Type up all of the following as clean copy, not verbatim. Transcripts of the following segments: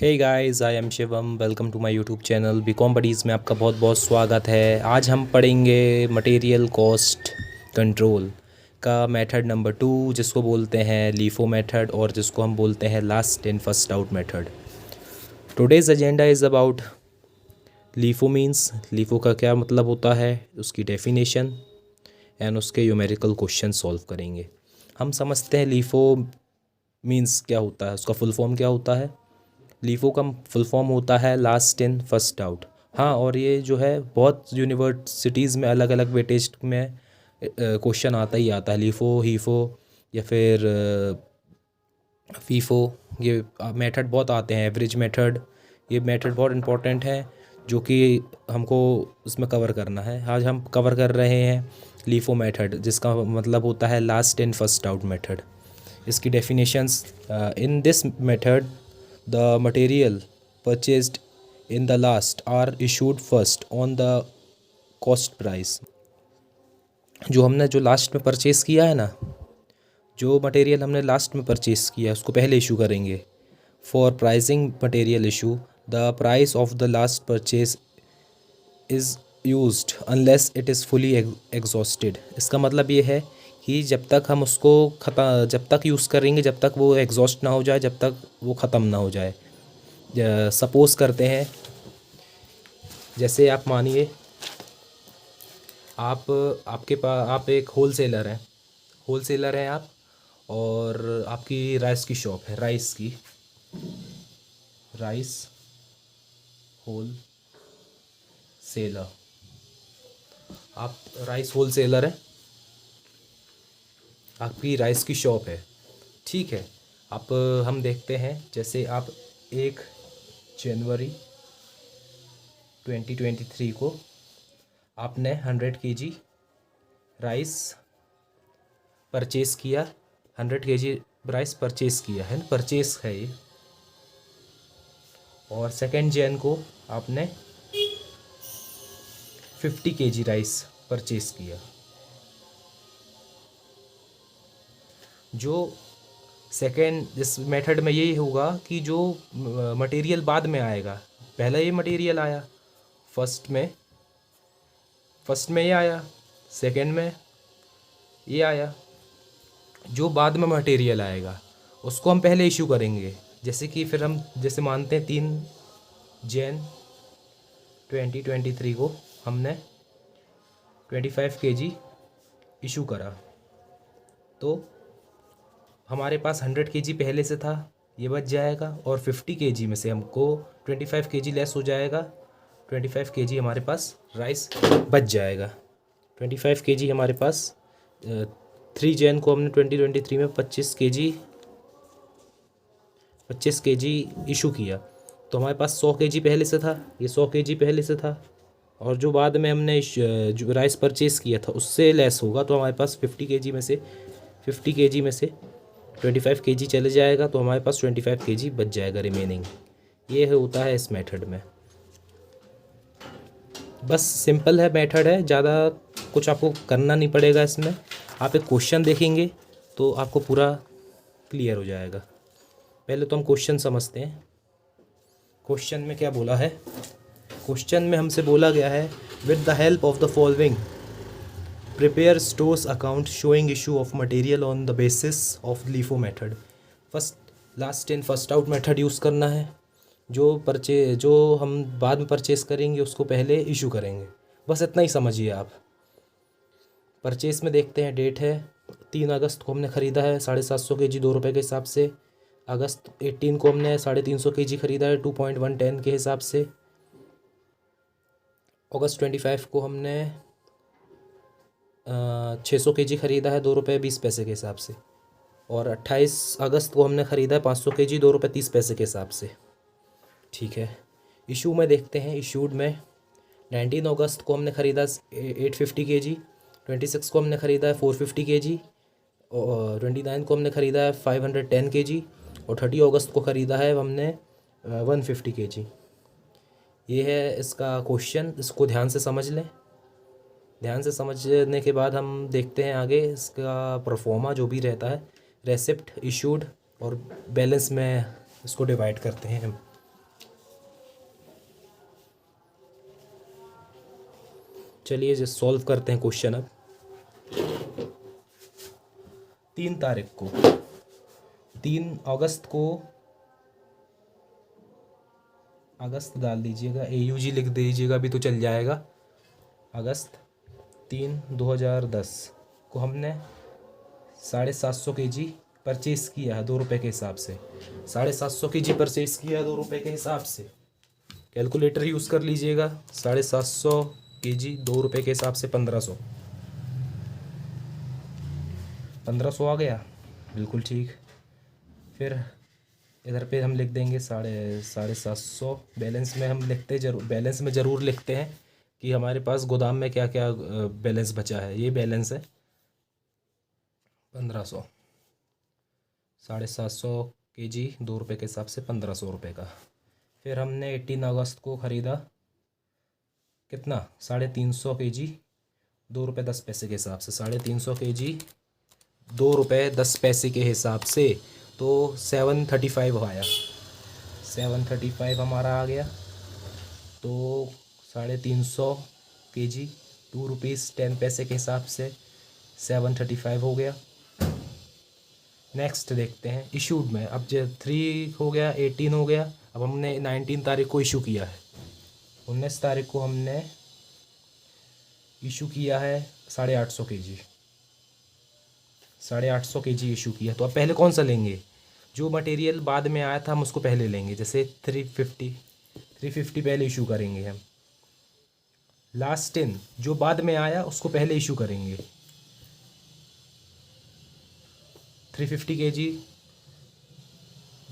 Hey guys, I am Shivam. Welcome to my YouTube channel BCom buddies में आपका बहुत बहुत स्वागत है। आज हम पढ़ेंगे मटेरियल कॉस्ट कंट्रोल का मेथड नंबर 2, जिसको बोलते हैं लीफो मेथड और जिसको हम बोलते हैं last in first out method. Today's agenda is about LIFO means, LIFO का क्या मतलब होता है, उसकी डेफिनेशन एंड उसके न्यूमेरिकल क्वेश्चन सॉल्व करेंगे। हम समझते हैं लीफो मीन्स क्या होता है, उसका फुल फॉर्म क्या होता है। लीफो का फुल फॉर्म होता है लास्ट इन फर्स्ट आउट। हाँ, और ये जो है बहुत यूनिवर्सिटीज़ में अलग अलग वेटेज में क्वेश्चन आता ही आता है। लीफो, हीफो या फिर फीफो, ये मेथड बहुत आते हैं। एवरेज मेथड, ये मेथड बहुत इंपॉर्टेंट है जो कि हमको उसमें कवर करना है। आज हम कवर कर रहे हैं लीफो मेथड, जिसका मतलब होता है last in first out method. इसकी definitions: in this method the material purchased in the last are issued first on the cost price। जो हमने जो लास्ट में परचेज़ किया है ना, जो मटेरियल हमने लास्ट में परचेज़ किया है उसको पहले इशू करेंगे। For pricing material issue, the price of the last purchase is used unless it is fully exhausted. इसका मतलब ये है कि जब तक यूज़ करेंगे, जब तक वो एग्जॉस्ट ना हो जाए, जब तक वो ख़त्म ना हो जाए। सपोज़ करते हैं, जैसे आप मानिए आप एक होल सेलर हैं आप, और आपकी राइस की शॉप है, राइस होल सेलर। आप राइस होल सेलर हैं, आपकी राइस की शॉप है, ठीक है। हम देखते हैं, जैसे आप 1 जनवरी 2023 को आपने 100 kg राइस परचेज़ किया। 100 kg राइस परचेज़ किया है, परचेज़ है ये। और 2 जन को आपने 50 kg राइस परचेज़ किया। जो सेकेंड इस मेथड में यही होगा कि जो मटेरियल बाद में आएगा, पहला ये मटेरियल आया, फर्स्ट में ये आया, सेकेंड में ये आया। जो बाद में मटेरियल आएगा उसको हम पहले इशू करेंगे। जैसे कि फिर हम जैसे मानते हैं 3 जन 2023 को हमने 25 kg इशू करा, तो हमारे पास 100 kg पहले से था, ये बच जाएगा। और 50 kg में से हमको 25 kg लेस हो जाएगा। 25 kg हमारे पास राइस बच जाएगा। 25 kg हमारे पास 3 जन को हमने 2023 में 25 kg इशू किया, तो हमारे पास 100 kg पहले से था, ये 100 kg पहले से था। और जो बाद में हमने जो राइस परचेज़ किया था उससे लेस होगा, तो हमारे पास 50 kg में से 25 kg चले जाएगा, तो हमारे पास 25 kg बच जाएगा रिमेनिंग। ये होता है इस मेथड में। बस सिंपल है मेथड है, ज़्यादा कुछ आपको करना नहीं पड़ेगा इसमें। आप एक क्वेश्चन देखेंगे तो आपको पूरा क्लियर हो जाएगा। पहले तो हम क्वेश्चन समझते हैं। क्वेश्चन में क्या बोला है? क्वेश्चन में हमसे बोला गया है, with the help of the following prepare stores account showing issue of material on the basis of LIFO method. Last in first out method use करना है। जो हम बाद में परचेज़ करेंगे उसको पहले इशू करेंगे। बस इतना ही समझिए आप। परचेज़ में देखते हैं, डेट है 3 अगस्त को हमने ख़रीदा है 750 kg 2 रुपये के हिसाब से। अगस्त 18 को हमने 350 kg ख़रीदा है 2.110 के हिसाब से। अगस्त 25 को हमने 600 kg ख़रीदा है 2 रुपये 20 पैसे के हिसाब से। और 28 अगस्त को हमने ख़रीदा है 500 kg 2 रुपये 30 पैसे के हिसाब से, ठीक है। इशू में देखते हैं, इशूड में 19 अगस्त को हमने ख़रीदा 850 kg, 26 को हमने ख़रीदा है 450 kg, और 29 को हमने ख़रीदा है 510 kg, और 30 अगस्त को ख़रीदा है हमने 150 kg। ये है इसका क्वेश्चन, इसको ध्यान से समझ लें। ध्यान से समझने के बाद हम देखते हैं आगे इसका परफॉर्मा जो भी रहता है, रेसिप्ट, इशूड और बैलेंस में इसको डिवाइड करते हैं हम। चलिए जो सॉल्व करते हैं क्वेश्चन अब। 3 तारीख को 3 अगस्त को अगस्त डाल दीजिएगा, AUG लिख दीजिएगा भी तो चल जाएगा। अगस्त 3, 2010 को हमने 750 kg परचेज़ किया है 2 रुपये के हिसाब से। 750 kg परचेज़ किया है 2 रुपये के हिसाब से। कैलकुलेटर यूज़ कर लीजिएगा। 750 kg 2 रुपये के हिसाब से 1500। 1500 आ गया, बिल्कुल ठीक। फिर इधर पे हम लिख देंगे 750। बैलेंस में हम लिखते बैलेंस में ज़रूर लिखते हैं कि हमारे पास गोदाम में क्या क्या बैलेंस बचा है। ये बैलेंस है 1500। 750 kg 2 रुपये के हिसाब से 1500 रुपये का। फिर हमने 18 अगस्त को ख़रीदा कितना, 350 kg 2 रुपये 10 पैसे के हिसाब से। 350 kg 2 रुपये 10 पैसे के हिसाब से, तो 735 आया। 735 हमारा आ गया। तो 350 kg 2 रुपीज़ 10 पैसे के हिसाब से 735 हो गया। नेक्स्ट देखते हैं इशूड में। अब जो 3 हो गया, 18 हो गया। अब हमने 19 तारीख को इशू किया है। 19 तारीख को हमने इशू किया है 850 kg। 850 kg इशू किया। तो अब पहले कौन सा लेंगे, जो मटेरियल बाद में आया था हम उसको पहले लेंगे। जैसे 350 पहले इशू करेंगे हम। लास्ट 10 जो बाद में आया उसको पहले इशू करेंगे। 350 kg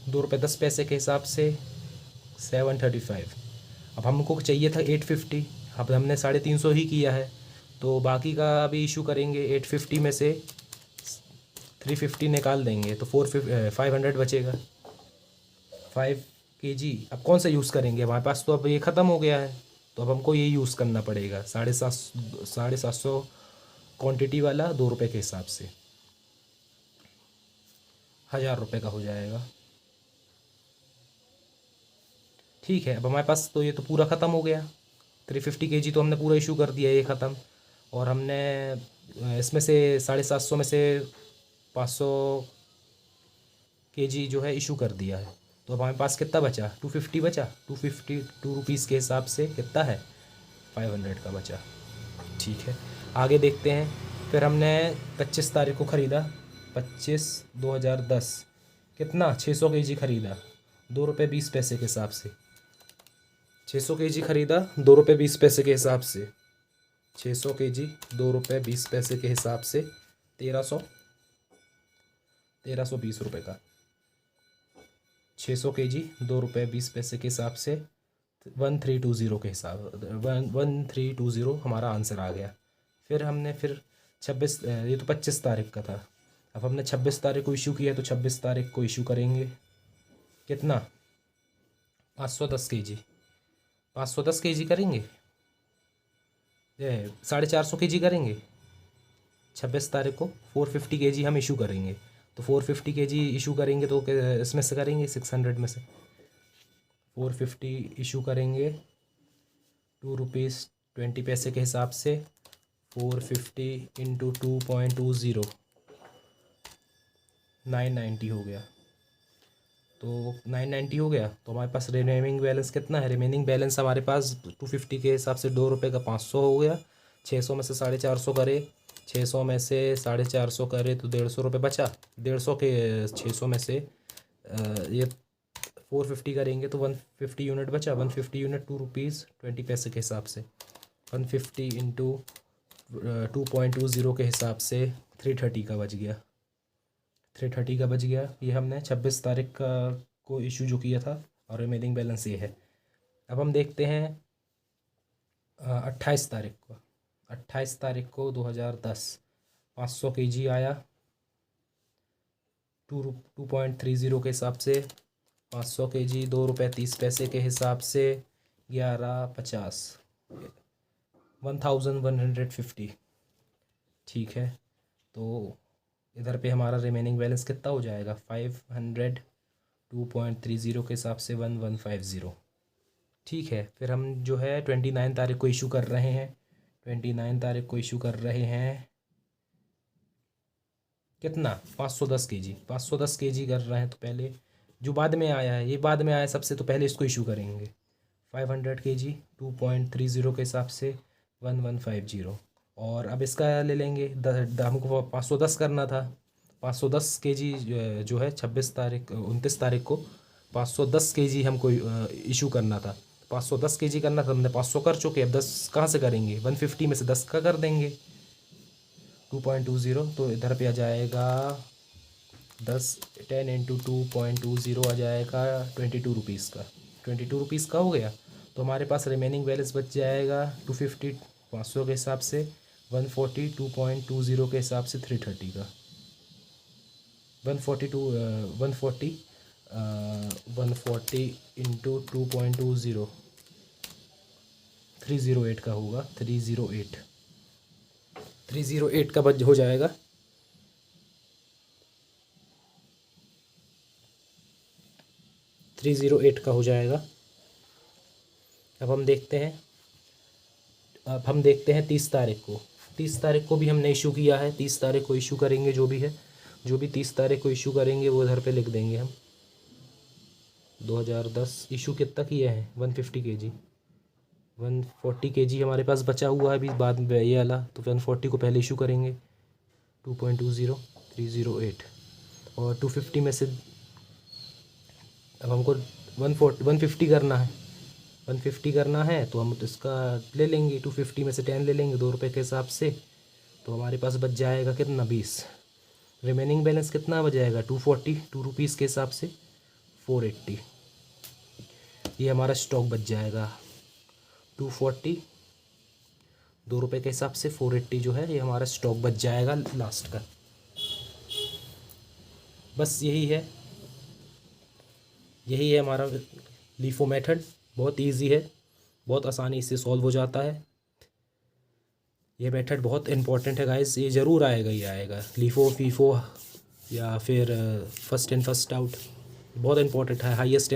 2 रुपये 10 पैसे के हिसाब से 735। अब हमको चाहिए था 850, अब हमने 350 ही किया है, तो बाकी का अभी इशू करेंगे। 850 में से 350 निकाल देंगे तो 500 बचेगा। 5 kg अब कौन सा यूज़ करेंगे, हमारे पास तो अब ये ख़त्म हो गया है, तो अब हमको ये यूज़ करना पड़ेगा। 750 क्वांटिटी वाला 2 रुपये के हिसाब से 1000 रुपये का हो जाएगा। ठीक है, अब हमारे पास तो ये तो पूरा ख़त्म हो गया। 350 kg तो हमने पूरा इशू कर दिया, ये ख़त्म। और हमने इसमें से 750 में से 500 kg जो है इशू कर दिया है। तो अब हमारे पास कितना बचा, 250 बचा। 250 2 रुपीज़ के हिसाब से कितना है, 500 का बचा। ठीक है, आगे देखते हैं। फिर हमने 25 तारीख को ख़रीदा, 25/2010 कितना, 600 kg ख़रीदा 2 रुपये 20 पैसे के हिसाब से। 600 kg ख़रीदा 2 रुपये 20 पैसे के हिसाब से। 600 kg 2 रुपये 20 पैसे के हिसाब से 1320 रुपये का। 600 kg 2 रुपये 20 पैसे के हिसाब से 1320 के हिसाब 1320 हमारा आंसर आ गया। फिर हमने 26, ये तो 25 तारीख का था। अब हमने 26 तारीख को इशू किया, तो 26 तारीख को इशू करेंगे कितना, 510 kg। 510 kg करेंगे, 450 kg करेंगे। 26 तारीख को 450 kg हम इशू करेंगे, तो 450 kg इशू करेंगे तो इसमें से करेंगे 600 में से 450 इशू करेंगे 2 रुपीज़ 20 पैसे के हिसाब से। 450 इंटू 2.20 990 हो गया। तो 990 हो गया, तो हमारे पास रिमेनिंग बैलेंस कितना है। रिमेनिंग बैलेंस हमारे पास 250 के हिसाब से 2 रुपये का 500 हो गया। 600 में से 450 करे, 600 में से 450 करे तो 150 रुपये बचा। 150 के 600 में से ये 450 करेंगे तो 150 यूनिट बचा। 150 यूनिट 2 रुपीज़ 20 पैसे के हिसाब से। 150 इंटू 2.20 के हिसाब से 330 का बच गया। 330 का बच गया। ये हमने 26 तारीख का को इशू जो किया था, और रिमेनिंग बैलेंस ये है। अब हम देखते हैं 28 तारीख को। 28 तारीख को 2010 500 kg आया 2.30 के हिसाब से। 500 kg 2 रुपये 30 पैसे के हिसाब से 1150 1150। ठीक है, तो इधर पे हमारा रिमेनिंग बैलेंस कितना हो जाएगा, 500 2.30 के हिसाब से 1150। ठीक है, फिर हम जो है 29 तारीख को इशू कर रहे हैं। 29 तारीख को इशू कर रहे हैं। कितना? 510 केजी, 510 केजी कर रहे हैं। तो पहले जो बाद में आया है, ये बाद में आया सबसे, तो पहले इसको इशू करेंगे। 500 केजी 2.30 के हिसाब से 1150। और अब इसका ले लेंगे, हमको 510 करना था। 510 केजी जो है 29 तारीख को 510 केजी हमको इशू करना था। 510 केजी करना था, हमने 500 कर चुके। अब 10 कहाँ से करेंगे? 150 में से 10 का कर देंगे। 2.20 तो इधर पे आ जाएगा 10 इंटू 2.20 आ जाएगा 22 रुपीज़ का। 22 रुपीज़ का हो गया। तो हमारे पास रिमेनिंग बैलेंस बच जाएगा 250 500 के हिसाब से, 140 2.20 के हिसाब से 330 का। 140 इंटू 2.20 308 का होगा। 308 का बच हो जाएगा। $308 का हो जाएगा। अब हम देखते हैं 30 तारीख को। 30 तारीख को भी हमने इशू किया है। 30 तारीख को इशू करेंगे जो भी है, जो भी 30 तारीख को इशू करेंगे वो इधर पे लिख देंगे हम। 2010 इशू कितना किया है? 150 केजी, 140 केजी हमारे पास बचा हुआ है अभी बाद में ये वाला। तो 140 को पहले इशू करेंगे। 2.20 308 और 250 में से अब हमको 150 करना है। 150 करना है तो हम तो इसका ले लेंगे, 250 में से 10 ले लेंगे 2 रुपये के हिसाब से। तो हमारे पास बच जाएगा कितना? 20। रिमेनिंग बैलेंस कितना बच जाएगा? 240 2 रुपीज़ के हिसाब से 480। ये हमारा स्टॉक बच जाएगा। 240 2 रुपये के हिसाब से 480 जो है ये हमारा स्टॉक बच जाएगा लास्ट का। बस यही है हमारा लीफो मेथड। बहुत इजी है, बहुत आसानी से सॉल्व हो जाता है। ये मेथड बहुत इंपॉर्टेंट है गाइस, ये ज़रूर आएगा ही आएगा। लीफो फीफो या फिर फर्स्ट इन फर्स्ट आउट बहुत इंपॉर्टेंट है। Highest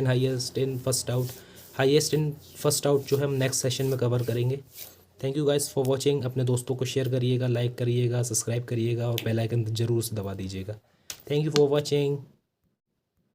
in first out, highest in first out जो है हम नेक्स्ट सेशन में कवर करेंगे। Thank you guys for watching. अपने दोस्तों को शेयर करिएगा, लाइक करिएगा, सब्सक्राइब करिएगा और बेल आइकन ज़रूर से दबा दीजिएगा। Thank you for watching.